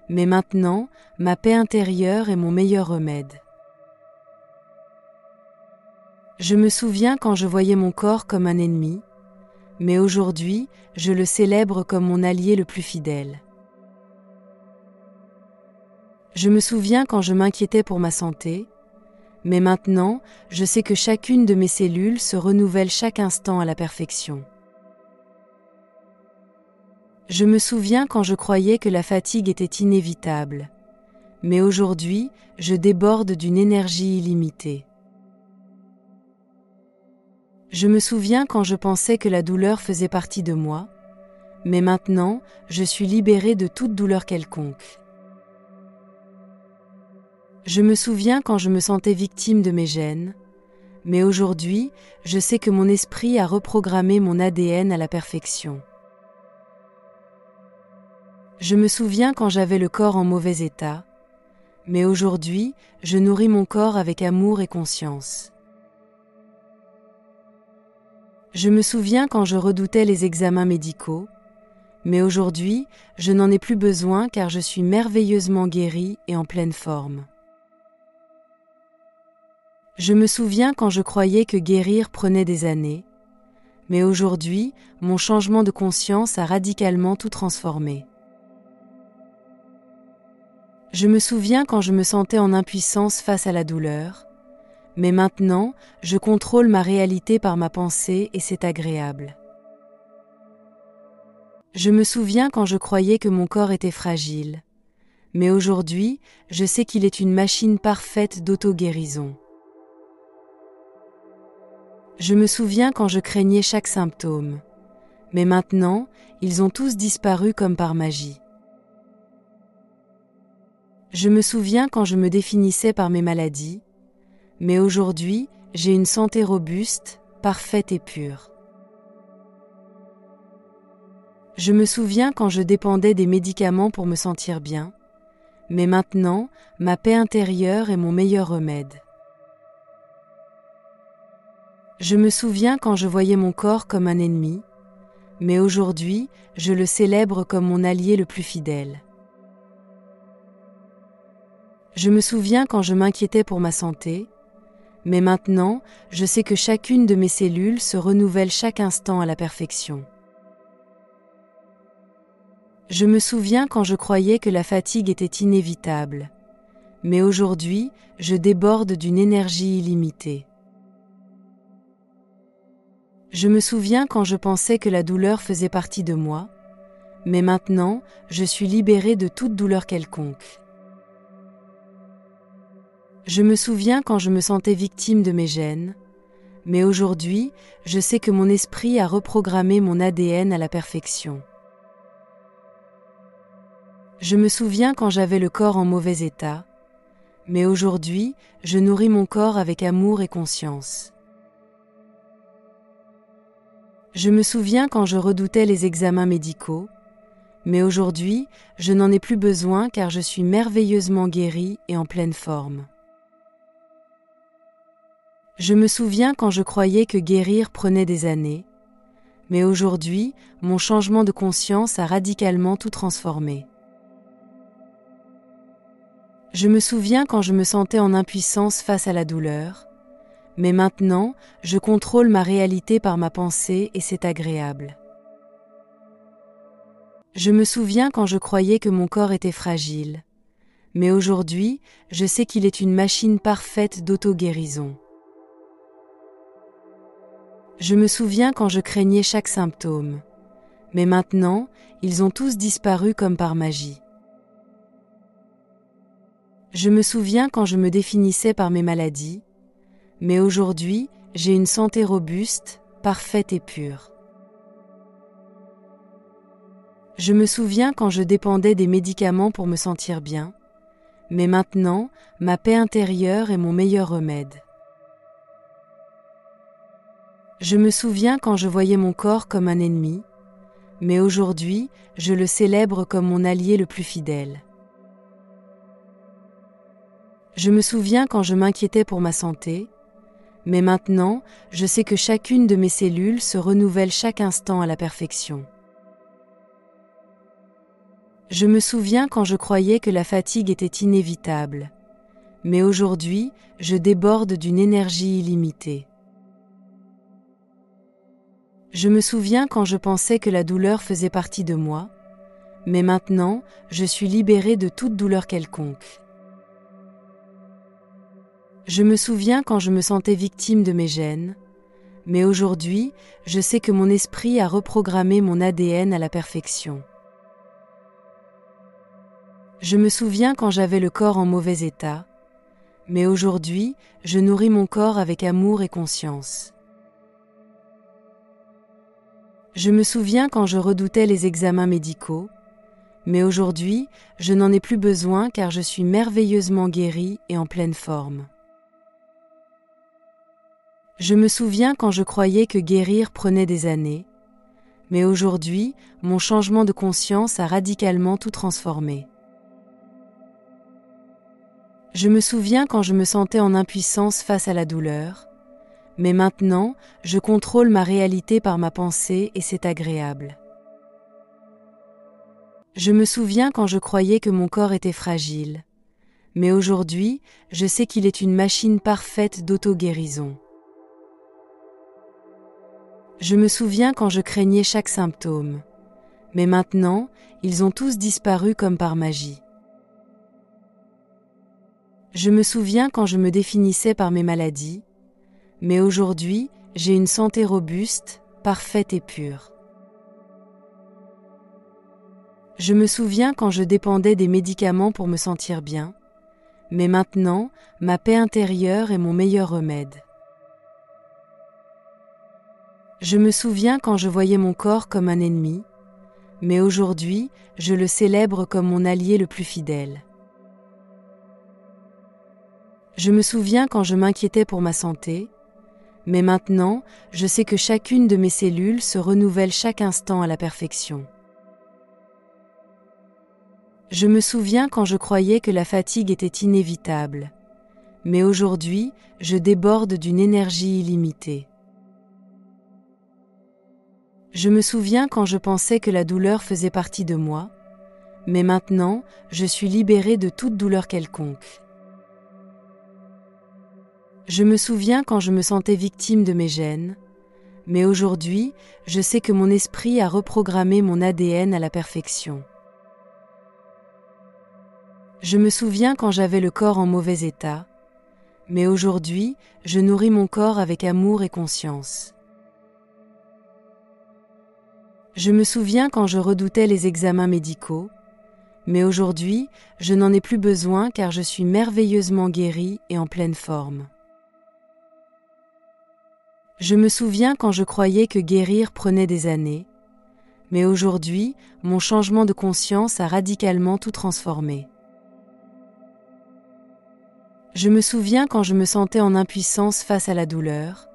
mais maintenant, ma paix intérieure est mon meilleur remède. Je me souviens quand je voyais mon corps comme un ennemi, mais aujourd'hui, je le célèbre comme mon allié le plus fidèle. Je me souviens quand je m'inquiétais pour ma santé, mais maintenant, je sais que chacune de mes cellules se renouvelle chaque instant à la perfection. Je me souviens quand je croyais que la fatigue était inévitable, mais aujourd'hui, je déborde d'une énergie illimitée. Je me souviens quand je pensais que la douleur faisait partie de moi, mais maintenant, je suis libérée de toute douleur quelconque. Je me souviens quand je me sentais victime de mes gènes, mais aujourd'hui, je sais que mon esprit a reprogrammé mon ADN à la perfection. Je me souviens quand j'avais le corps en mauvais état, mais aujourd'hui, je nourris mon corps avec amour et conscience. Je me souviens quand je redoutais les examens médicaux, mais aujourd'hui, je n'en ai plus besoin car je suis merveilleusement guérie et en pleine forme. Je me souviens quand je croyais que guérir prenait des années, mais aujourd'hui, mon changement de conscience a radicalement tout transformé. Je me souviens quand je me sentais en impuissance face à la douleur, mais maintenant, je contrôle ma réalité par ma pensée et c'est agréable. Je me souviens quand je croyais que mon corps était fragile, mais aujourd'hui, je sais qu'il est une machine parfaite d'auto-guérison. Je me souviens quand je craignais chaque symptôme, mais maintenant, ils ont tous disparu comme par magie. Je me souviens quand je me définissais par mes maladies, mais aujourd'hui, j'ai une santé robuste, parfaite et pure. Je me souviens quand je dépendais des médicaments pour me sentir bien, mais maintenant, ma paix intérieure est mon meilleur remède. Je me souviens quand je voyais mon corps comme un ennemi, mais aujourd'hui, je le célèbre comme mon allié le plus fidèle. Je me souviens quand je m'inquiétais pour ma santé, mais maintenant, je sais que chacune de mes cellules se renouvelle chaque instant à la perfection. Je me souviens quand je croyais que la fatigue était inévitable, mais aujourd'hui, je déborde d'une énergie illimitée. Je me souviens quand je pensais que la douleur faisait partie de moi, mais maintenant, je suis libérée de toute douleur quelconque. Je me souviens quand je me sentais victime de mes gènes, mais aujourd'hui, je sais que mon esprit a reprogrammé mon ADN à la perfection. Je me souviens quand j'avais le corps en mauvais état, mais aujourd'hui, je nourris mon corps avec amour et conscience. Je me souviens quand je redoutais les examens médicaux, mais aujourd'hui, je n'en ai plus besoin car je suis merveilleusement guérie et en pleine forme. Je me souviens quand je croyais que guérir prenait des années, mais aujourd'hui, mon changement de conscience a radicalement tout transformé. Je me souviens quand je me sentais en impuissance face à la douleur, mais maintenant, je contrôle ma réalité par ma pensée et c'est agréable. Je me souviens quand je croyais que mon corps était fragile, mais aujourd'hui, je sais qu'il est une machine parfaite d'auto-guérison. Je me souviens quand je craignais chaque symptôme, mais maintenant, ils ont tous disparu comme par magie. Je me souviens quand je me définissais par mes maladies, mais aujourd'hui, j'ai une santé robuste, parfaite et pure. Je me souviens quand je dépendais des médicaments pour me sentir bien, mais maintenant, ma paix intérieure est mon meilleur remède. Je me souviens quand je voyais mon corps comme un ennemi, mais aujourd'hui, je le célèbre comme mon allié le plus fidèle. Je me souviens quand je m'inquiétais pour ma santé, mais maintenant, je sais que chacune de mes cellules se renouvelle chaque instant à la perfection. Je me souviens quand je croyais que la fatigue était inévitable, mais aujourd'hui, je déborde d'une énergie illimitée. Je me souviens quand je pensais que la douleur faisait partie de moi, mais maintenant, je suis libérée de toute douleur quelconque. Je me souviens quand je me sentais victime de mes gènes, mais aujourd'hui, je sais que mon esprit a reprogrammé mon ADN à la perfection. Je me souviens quand j'avais le corps en mauvais état, mais aujourd'hui, je nourris mon corps avec amour et conscience. Je me souviens quand je redoutais les examens médicaux, mais aujourd'hui, je n'en ai plus besoin car je suis merveilleusement guérie et en pleine forme. Je me souviens quand je croyais que guérir prenait des années, mais aujourd'hui, mon changement de conscience a radicalement tout transformé. Je me souviens quand je me sentais en impuissance face à la douleur, Mais maintenant, je contrôle ma réalité par ma pensée et c'est agréable. Je me souviens quand je croyais que mon corps était fragile. Mais aujourd'hui, je sais qu'il est une machine parfaite d'auto-guérison. Je me souviens quand je craignais chaque symptôme. Mais maintenant, ils ont tous disparu comme par magie. Je me souviens quand je me définissais par mes maladies. Mais aujourd'hui, j'ai une santé robuste, parfaite et pure. Je me souviens quand je dépendais des médicaments pour me sentir bien. Mais maintenant, ma paix intérieure est mon meilleur remède. Je me souviens quand je voyais mon corps comme un ennemi, mais aujourd'hui, je le célèbre comme mon allié le plus fidèle. Je me souviens quand je m'inquiétais pour ma santé, mais maintenant, je sais que chacune de mes cellules se renouvelle chaque instant à la perfection. Je me souviens quand je croyais que la fatigue était inévitable, mais aujourd'hui, je déborde d'une énergie illimitée. Je me souviens quand je pensais que la douleur faisait partie de moi, mais maintenant, je suis libérée de toute douleur quelconque. Je me souviens quand je me sentais victime de mes gènes, mais aujourd'hui, je sais que mon esprit a reprogrammé mon ADN à la perfection. Je me souviens quand j'avais le corps en mauvais état, mais aujourd'hui, je nourris mon corps avec amour et conscience. Je me souviens quand je redoutais les examens médicaux, mais aujourd'hui, je n'en ai plus besoin car je suis merveilleusement guérie et en pleine forme. Je me souviens quand je croyais que guérir prenait des années, mais aujourd'hui, mon changement de conscience a radicalement tout transformé. Je me souviens quand je me sentais en impuissance face à la douleur,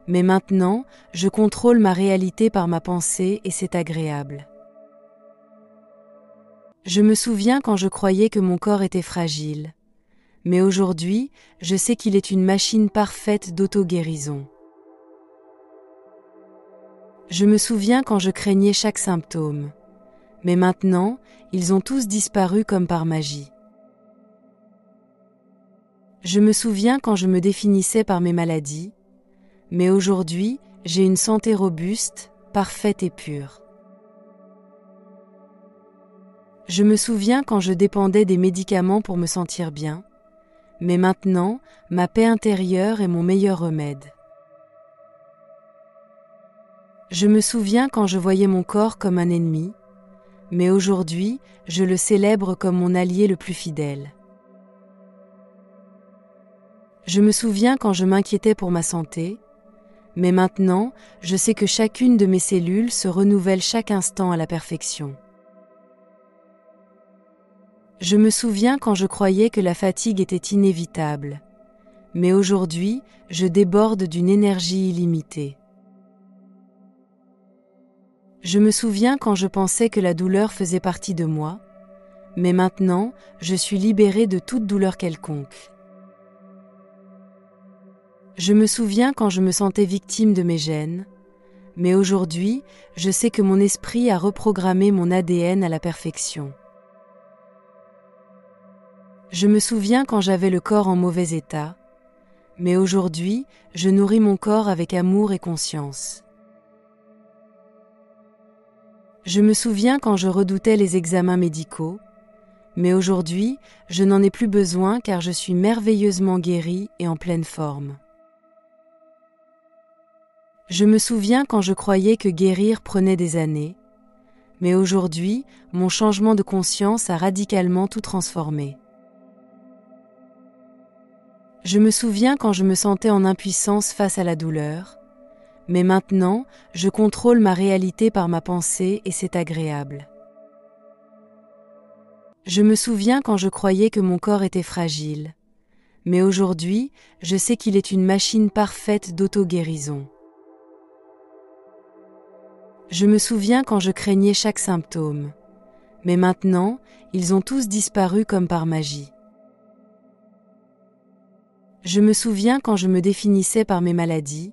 mais maintenant, je contrôle ma réalité par ma pensée et c'est agréable. Je me souviens quand je croyais que mon corps était fragile, mais aujourd'hui, je sais qu'il est une machine parfaite d'auto-guérison. Je me souviens quand je craignais chaque symptôme, mais maintenant, ils ont tous disparu comme par magie. Je me souviens quand je me définissais par mes maladies, mais aujourd'hui, j'ai une santé robuste, parfaite et pure. Je me souviens quand je dépendais des médicaments pour me sentir bien, mais maintenant, ma paix intérieure est mon meilleur remède. Je me souviens quand je voyais mon corps comme un ennemi, mais aujourd'hui, je le célèbre comme mon allié le plus fidèle. Je me souviens quand je m'inquiétais pour ma santé, mais maintenant, je sais que chacune de mes cellules se renouvelle chaque instant à la perfection. Je me souviens quand je croyais que la fatigue était inévitable, mais aujourd'hui, je déborde d'une énergie illimitée. Je me souviens quand je pensais que la douleur faisait partie de moi, mais maintenant, je suis libérée de toute douleur quelconque. Je me souviens quand je me sentais victime de mes gènes, mais aujourd'hui, je sais que mon esprit a reprogrammé mon ADN à la perfection. Je me souviens quand j'avais le corps en mauvais état, mais aujourd'hui, je nourris mon corps avec amour et conscience. Je me souviens quand je redoutais les examens médicaux, mais aujourd'hui, je n'en ai plus besoin car je suis merveilleusement guérie et en pleine forme. Je me souviens quand je croyais que guérir prenait des années, mais aujourd'hui, mon changement de conscience a radicalement tout transformé. Je me souviens quand je me sentais en impuissance face à la douleur, mais maintenant, je contrôle ma réalité par ma pensée et c'est agréable. Je me souviens quand je croyais que mon corps était fragile, mais aujourd'hui, je sais qu'il est une machine parfaite d'auto-guérison. Je me souviens quand je craignais chaque symptôme, mais maintenant, ils ont tous disparu comme par magie. Je me souviens quand je me définissais par mes maladies,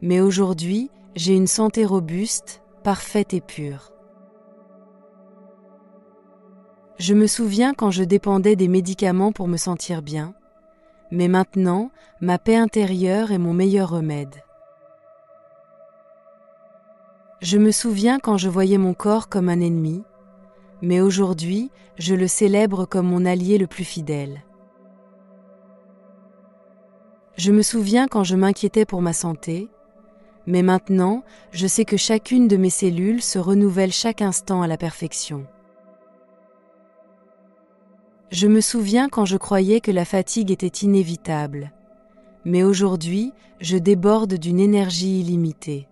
mais aujourd'hui, j'ai une santé robuste, parfaite et pure. Je me souviens quand je dépendais des médicaments pour me sentir bien, mais maintenant, ma paix intérieure est mon meilleur remède. Je me souviens quand je voyais mon corps comme un ennemi, mais aujourd'hui, je le célèbre comme mon allié le plus fidèle. Je me souviens quand je m'inquiétais pour ma santé, mais maintenant, je sais que chacune de mes cellules se renouvelle chaque instant à la perfection. Je me souviens quand je croyais que la fatigue était inévitable, mais aujourd'hui, je déborde d'une énergie illimitée.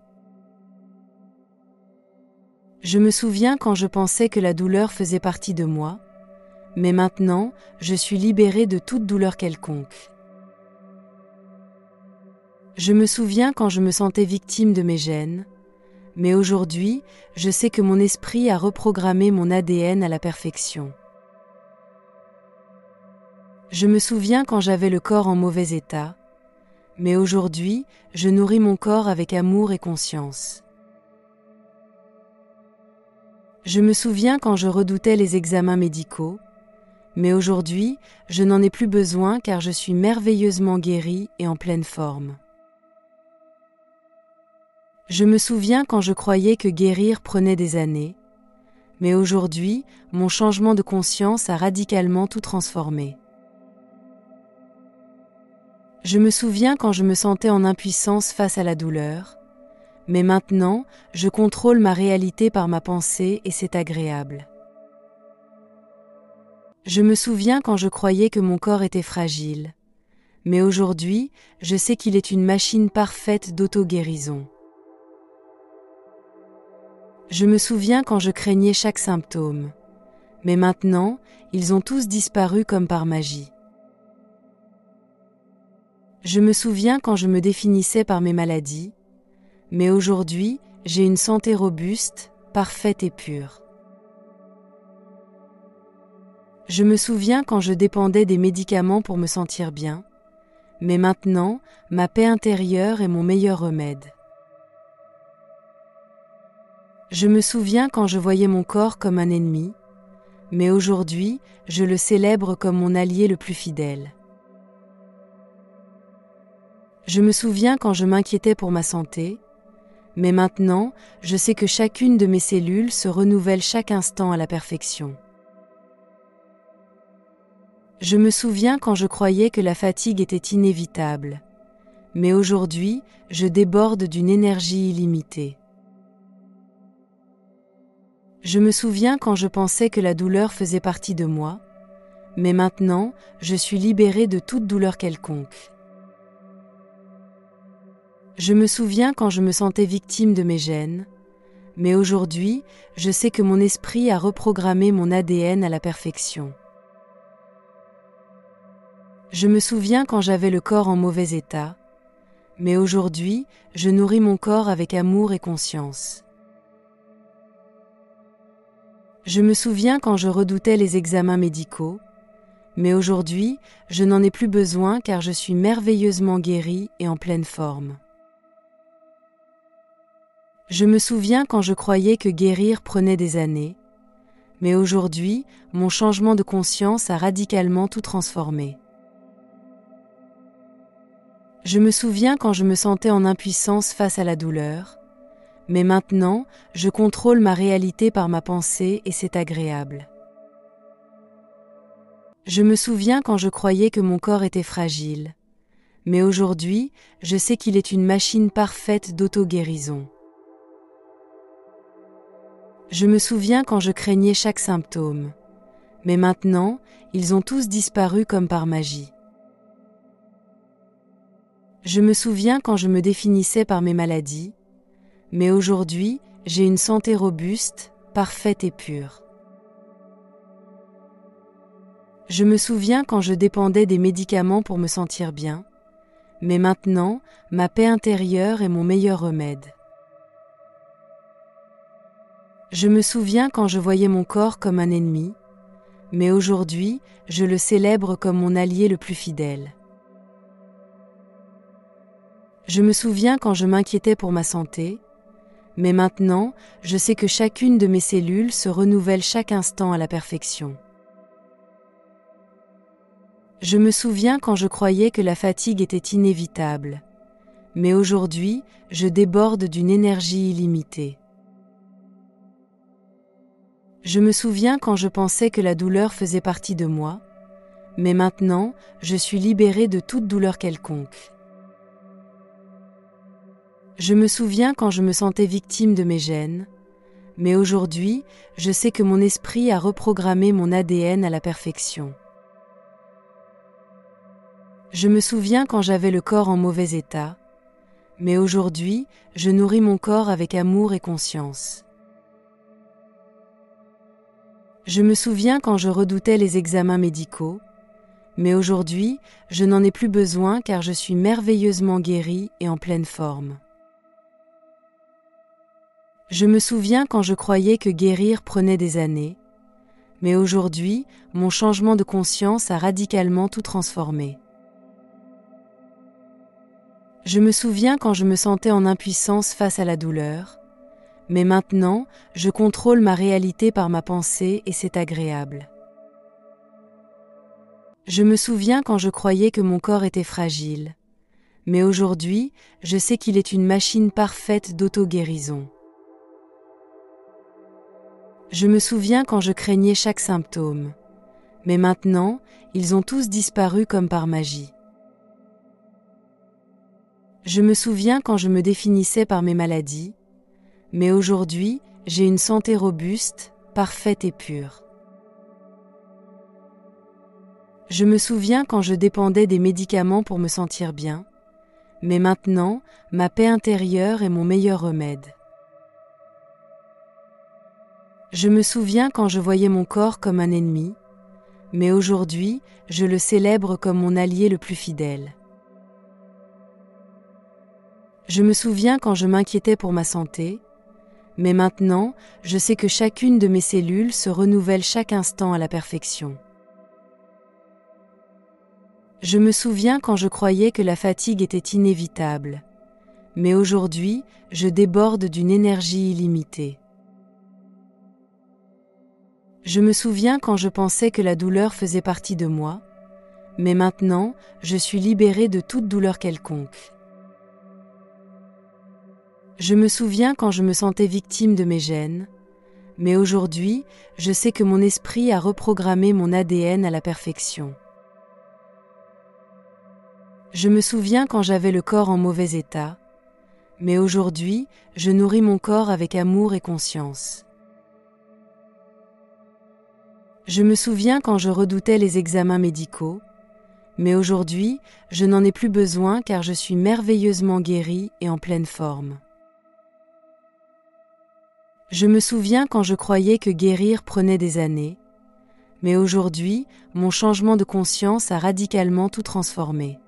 Je me souviens quand je pensais que la douleur faisait partie de moi, mais maintenant, je suis libérée de toute douleur quelconque. Je me souviens quand je me sentais victime de mes gènes, mais aujourd'hui, je sais que mon esprit a reprogrammé mon ADN à la perfection. Je me souviens quand j'avais le corps en mauvais état, mais aujourd'hui, je nourris mon corps avec amour et conscience. Je me souviens quand je redoutais les examens médicaux, mais aujourd'hui, je n'en ai plus besoin car je suis merveilleusement guérie et en pleine forme. Je me souviens quand je croyais que guérir prenait des années, mais aujourd'hui, mon changement de conscience a radicalement tout transformé. Je me souviens quand je me sentais en impuissance face à la douleur, mais maintenant, je contrôle ma réalité par ma pensée et c'est agréable. Je me souviens quand je croyais que mon corps était fragile, mais aujourd'hui, je sais qu'il est une machine parfaite d'auto-guérison. Je me souviens quand je craignais chaque symptôme, mais maintenant, ils ont tous disparu comme par magie. Je me souviens quand je me définissais par mes maladies, mais aujourd'hui, j'ai une santé robuste, parfaite et pure. Je me souviens quand je dépendais des médicaments pour me sentir bien, mais maintenant, ma paix intérieure est mon meilleur remède. Je me souviens quand je voyais mon corps comme un ennemi, mais aujourd'hui, je le célèbre comme mon allié le plus fidèle. Je me souviens quand je m'inquiétais pour ma santé, mais maintenant, je sais que chacune de mes cellules se renouvelle chaque instant à la perfection. Je me souviens quand je croyais que la fatigue était inévitable, mais aujourd'hui, je déborde d'une énergie illimitée. Je me souviens quand je pensais que la douleur faisait partie de moi, mais maintenant, je suis libérée de toute douleur quelconque. Je me souviens quand je me sentais victime de mes gènes, mais aujourd'hui, je sais que mon esprit a reprogrammé mon ADN à la perfection. Je me souviens quand j'avais le corps en mauvais état, mais aujourd'hui, je nourris mon corps avec amour et conscience. Je me souviens quand je redoutais les examens médicaux, mais aujourd'hui, je n'en ai plus besoin car je suis merveilleusement guérie et en pleine forme. Je me souviens quand je croyais que guérir prenait des années, mais aujourd'hui, mon changement de conscience a radicalement tout transformé. Je me souviens quand je me sentais en impuissance face à la douleur, mais maintenant, je contrôle ma réalité par ma pensée et c'est agréable. Je me souviens quand je croyais que mon corps était fragile, mais aujourd'hui, je sais qu'il est une machine parfaite d'auto-guérison. Je me souviens quand je craignais chaque symptôme, mais maintenant, ils ont tous disparu comme par magie. Je me souviens quand je me définissais par mes maladies, mais aujourd'hui, j'ai une santé robuste, parfaite et pure. Je me souviens quand je dépendais des médicaments pour me sentir bien, mais maintenant, ma paix intérieure est mon meilleur remède. Je me souviens quand je voyais mon corps comme un ennemi, mais aujourd'hui, je le célèbre comme mon allié le plus fidèle. Je me souviens quand je m'inquiétais pour ma santé, mais maintenant, je sais que chacune de mes cellules se renouvelle chaque instant à la perfection. Je me souviens quand je croyais que la fatigue était inévitable, mais aujourd'hui, je déborde d'une énergie illimitée. Je me souviens quand je pensais que la douleur faisait partie de moi, mais maintenant, je suis libérée de toute douleur quelconque. Je me souviens quand je me sentais victime de mes gènes, mais aujourd'hui, je sais que mon esprit a reprogrammé mon ADN à la perfection. Je me souviens quand j'avais le corps en mauvais état, mais aujourd'hui, je nourris mon corps avec amour et conscience. Je me souviens quand je redoutais les examens médicaux, mais aujourd'hui, je n'en ai plus besoin car je suis merveilleusement guérie et en pleine forme. Je me souviens quand je croyais que guérir prenait des années, mais aujourd'hui, mon changement de conscience a radicalement tout transformé. Je me souviens quand je me sentais en impuissance face à la douleur, mais maintenant, je contrôle ma réalité par ma pensée et c'est agréable. Je me souviens quand je croyais que mon corps était fragile, mais aujourd'hui, je sais qu'il est une machine parfaite d'auto-guérison. Je me souviens quand je craignais chaque symptôme, mais maintenant, ils ont tous disparu comme par magie. Je me souviens quand je me définissais par mes maladies, mais aujourd'hui, j'ai une santé robuste, parfaite et pure. Je me souviens quand je dépendais des médicaments pour me sentir bien, mais maintenant, ma paix intérieure est mon meilleur remède. Je me souviens quand je voyais mon corps comme un ennemi, mais aujourd'hui, je le célèbre comme mon allié le plus fidèle. Je me souviens quand je m'inquiétais pour ma santé, mais maintenant, je sais que chacune de mes cellules se renouvelle chaque instant à la perfection. Je me souviens quand je croyais que la fatigue était inévitable, mais aujourd'hui, je déborde d'une énergie illimitée. Je me souviens quand je pensais que la douleur faisait partie de moi, mais maintenant, je suis libérée de toute douleur quelconque. Je me souviens quand je me sentais victime de mes gènes, mais aujourd'hui, je sais que mon esprit a reprogrammé mon ADN à la perfection. Je me souviens quand j'avais le corps en mauvais état, mais aujourd'hui, je nourris mon corps avec amour et conscience. Je me souviens quand je redoutais les examens médicaux, mais aujourd'hui, je n'en ai plus besoin car je suis merveilleusement guérie et en pleine forme. Je me souviens quand je croyais que guérir prenait des années, mais aujourd'hui, mon changement de conscience a radicalement tout transformé.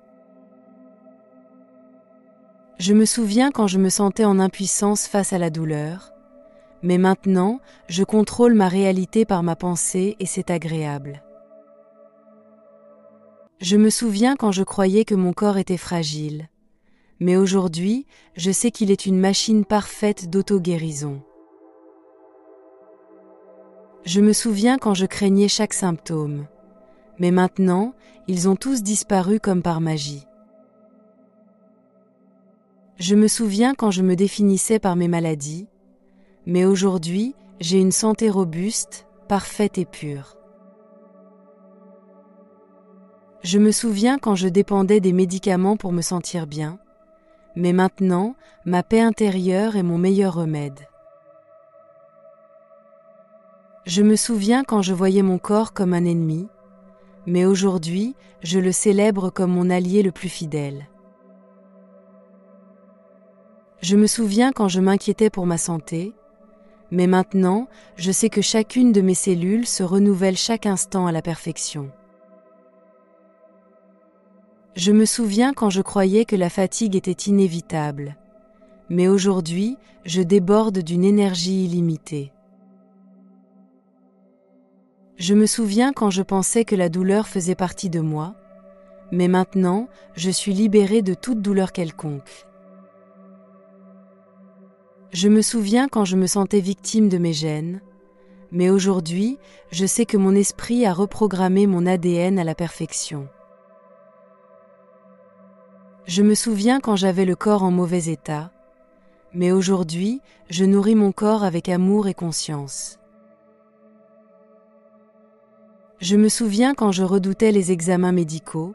Je me souviens quand je me sentais en impuissance face à la douleur, mais maintenant, je contrôle ma réalité par ma pensée et c'est agréable. Je me souviens quand je croyais que mon corps était fragile, mais aujourd'hui, je sais qu'il est une machine parfaite d'auto-guérison. Je me souviens quand je craignais chaque symptôme, mais maintenant, ils ont tous disparu comme par magie. Je me souviens quand je me définissais par mes maladies, mais aujourd'hui, j'ai une santé robuste, parfaite et pure. Je me souviens quand je dépendais des médicaments pour me sentir bien, mais maintenant, ma paix intérieure est mon meilleur remède. Je me souviens quand je voyais mon corps comme un ennemi, mais aujourd'hui, je le célèbre comme mon allié le plus fidèle. Je me souviens quand je m'inquiétais pour ma santé, mais maintenant, je sais que chacune de mes cellules se renouvelle chaque instant à la perfection. Je me souviens quand je croyais que la fatigue était inévitable, mais aujourd'hui, je déborde d'une énergie illimitée. Je me souviens quand je pensais que la douleur faisait partie de moi, mais maintenant, je suis libérée de toute douleur quelconque. Je me souviens quand je me sentais victime de mes gènes, mais aujourd'hui, je sais que mon esprit a reprogrammé mon ADN à la perfection. Je me souviens quand j'avais le corps en mauvais état, mais aujourd'hui, je nourris mon corps avec amour et conscience. Je me souviens quand je redoutais les examens médicaux,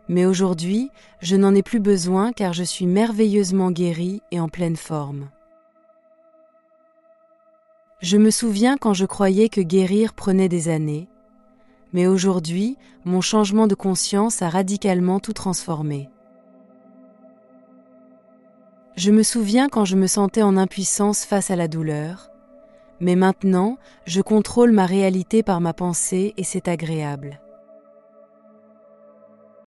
mais aujourd'hui, je n'en ai plus besoin car je suis merveilleusement guérie et en pleine forme. Je me souviens quand je croyais que guérir prenait des années, mais aujourd'hui, mon changement de conscience a radicalement tout transformé. Je me souviens quand je me sentais en impuissance face à la douleur, mais maintenant, je contrôle ma réalité par ma pensée et c'est agréable.